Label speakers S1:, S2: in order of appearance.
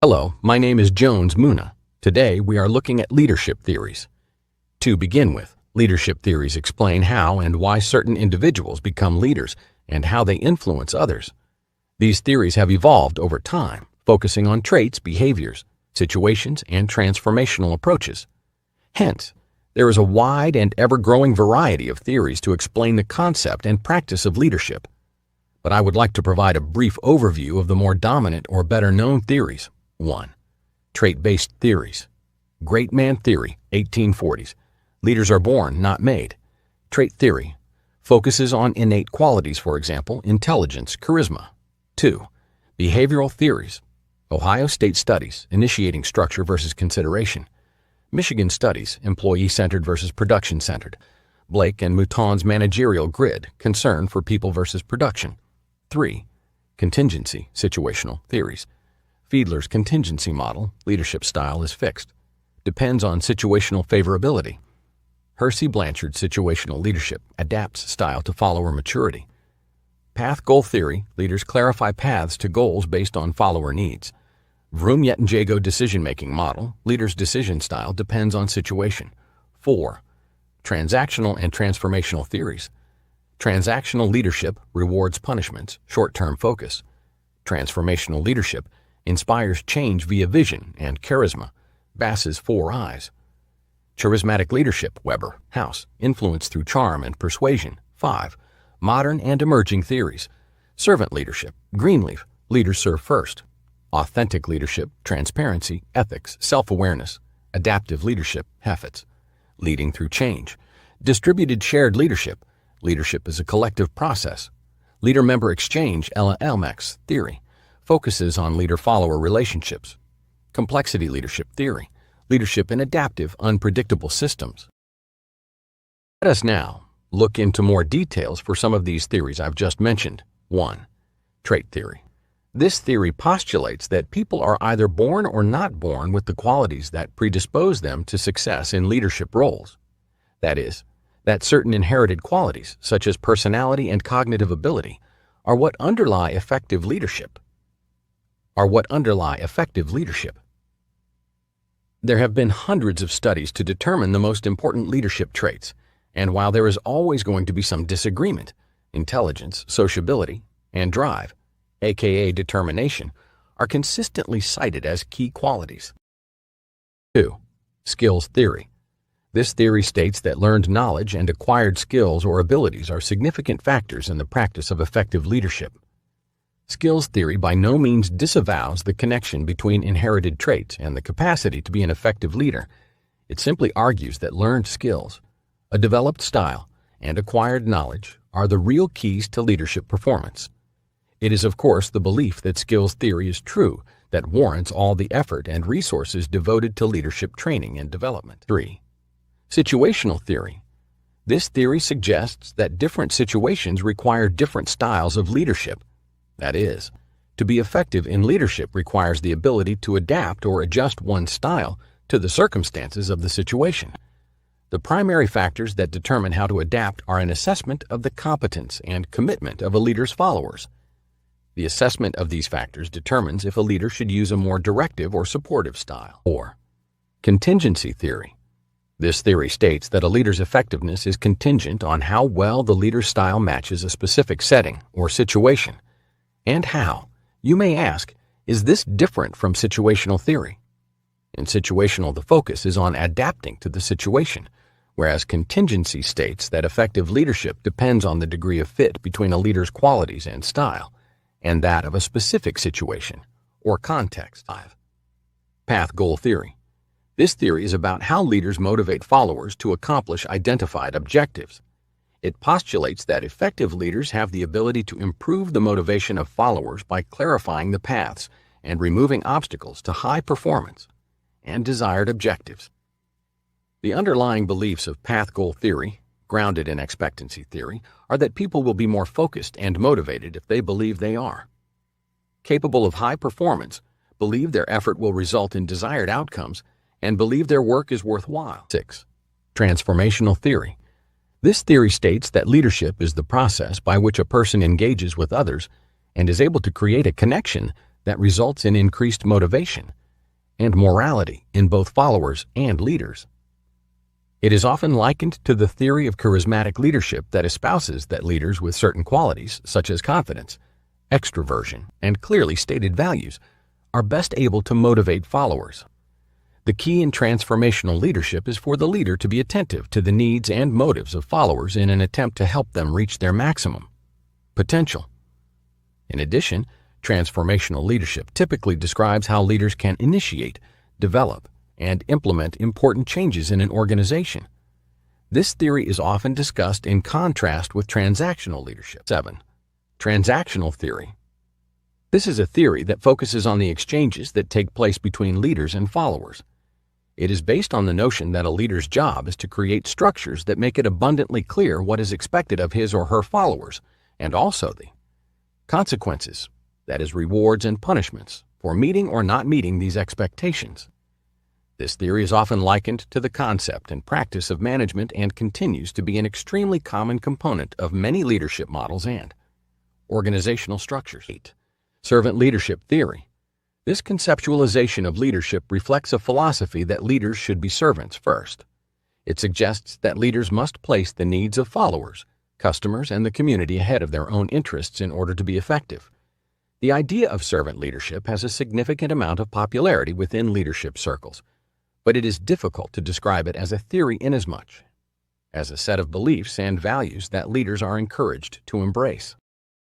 S1: Hello, my name is Jones Muna. Today we are looking at leadership theories. To begin with, leadership theories explain how and why certain individuals become leaders and how they influence others. These theories have evolved over time, focusing on traits, behaviors, situations, and transformational approaches. Hence, there is a wide and ever-growing variety of theories to explain the concept and practice of leadership. But I would like to provide a brief overview of the more dominant or better-known theories. 1. Trait-based theories. Great man theory, 1840s. Leaders are born, not made. Trait theory focuses on innate qualities, for example, intelligence, charisma. 2. Behavioral theories. Ohio State Studies, initiating structure versus consideration. Michigan Studies, employee-centered versus production-centered. Blake and Mouton's managerial grid, concern for people versus production. 3. Contingency, situational theories. Fiedler's contingency model, leadership style is fixed. Depends on situational favorability. Hersey Blanchard situational leadership adapts style to follower maturity. Path goal theory, leaders clarify paths to goals based on follower needs. Vroom-Yetting-Jago decision-making model, leader's decision style depends on situation. 4. Transactional and transformational theories. Transactional leadership rewards punishments, short-term focus. Transformational leadership inspires change via vision and charisma, Bass's 4 eyes. Charismatic leadership, Weber, House, influence through charm and persuasion. 5. Modern and emerging theories. Servant leadership, Greenleaf, leaders serve first. Authentic leadership, transparency, ethics, self-awareness. Adaptive leadership, Heffetz, leading through change. Distributed shared leadership, leadership is a collective process. Leader-member exchange, Ella Elmex theory, focuses on leader-follower relationships. Complexity leadership theory, leadership in adaptive, unpredictable systems. Let us now look into more details for some of these theories I've just mentioned. 1. Trait theory. This theory postulates that people are either born or not born with the qualities that predispose them to success in leadership roles. That is, that certain inherited qualities, such as personality and cognitive ability, are what underlie effective leadership. There have been hundreds of studies to determine the most important leadership traits, and while there is always going to be some disagreement, intelligence, sociability, and drive, aka determination, are consistently cited as key qualities. 2. Skills theory. This theory states that learned knowledge and acquired skills or abilities are significant factors in the practice of effective leadership. Skills theory by no means disavows the connection between inherited traits and the capacity to be an effective leader. It simply argues that learned skills, a developed style, and acquired knowledge are the real keys to leadership performance. It is, of course, the belief that skills theory is true that warrants all the effort and resources devoted to leadership training and development. 3. Situational theory. This theory suggests that different situations require different styles of leadership. That is, to be effective in leadership requires the ability to adapt or adjust one's style to the circumstances of the situation. The primary factors that determine how to adapt are an assessment of the competence and commitment of a leader's followers. The assessment of these factors determines if a leader should use a more directive or supportive style. 4. Contingency theory. This theory states that a leader's effectiveness is contingent on how well the leader's style matches a specific setting or situation. And how, you may ask, is this different from situational theory? In situational, the focus is on adapting to the situation, whereas contingency states that effective leadership depends on the degree of fit between a leader's qualities and style, and that of a specific situation or context. 5. Path goal theory. This theory is about how leaders motivate followers to accomplish identified objectives. It postulates that effective leaders have the ability to improve the motivation of followers by clarifying the paths and removing obstacles to high performance and desired objectives. The underlying beliefs of path goal theory, grounded in expectancy theory, are that people will be more focused and motivated if they believe they are. Capable of high performance, believe their effort will result in desired outcomes, and believe their work is worthwhile. 6. Transformational theory. This theory states that leadership is the process by which a person engages with others and is able to create a connection that results in increased motivation and morality in both followers and leaders. It is often likened to the theory of charismatic leadership that espouses that leaders with certain qualities, such as confidence, extroversion, and clearly stated values, are best able to motivate followers. The key in transformational leadership is for the leader to be attentive to the needs and motives of followers in an attempt to help them reach their maximum potential. In addition, transformational leadership typically describes how leaders can initiate, develop, and implement important changes in an organization. This theory is often discussed in contrast with transactional leadership. 7. Transactional theory. This is a theory that focuses on the exchanges that take place between leaders and followers. It is based on the notion that a leader's job is to create structures that make it abundantly clear what is expected of his or her followers, and also the consequences, that is, rewards and punishments, for meeting or not meeting these expectations. This theory is often likened to the concept and practice of management and continues to be an extremely common component of many leadership models and organizational structures. 8. Servant leadership theory. This conceptualization of leadership reflects a philosophy that leaders should be servants first. It suggests that leaders must place the needs of followers, customers, and the community ahead of their own interests in order to be effective. The idea of servant leadership has a significant amount of popularity within leadership circles, but it is difficult to describe it as a theory inasmuch as a set of beliefs and values that leaders are encouraged to embrace.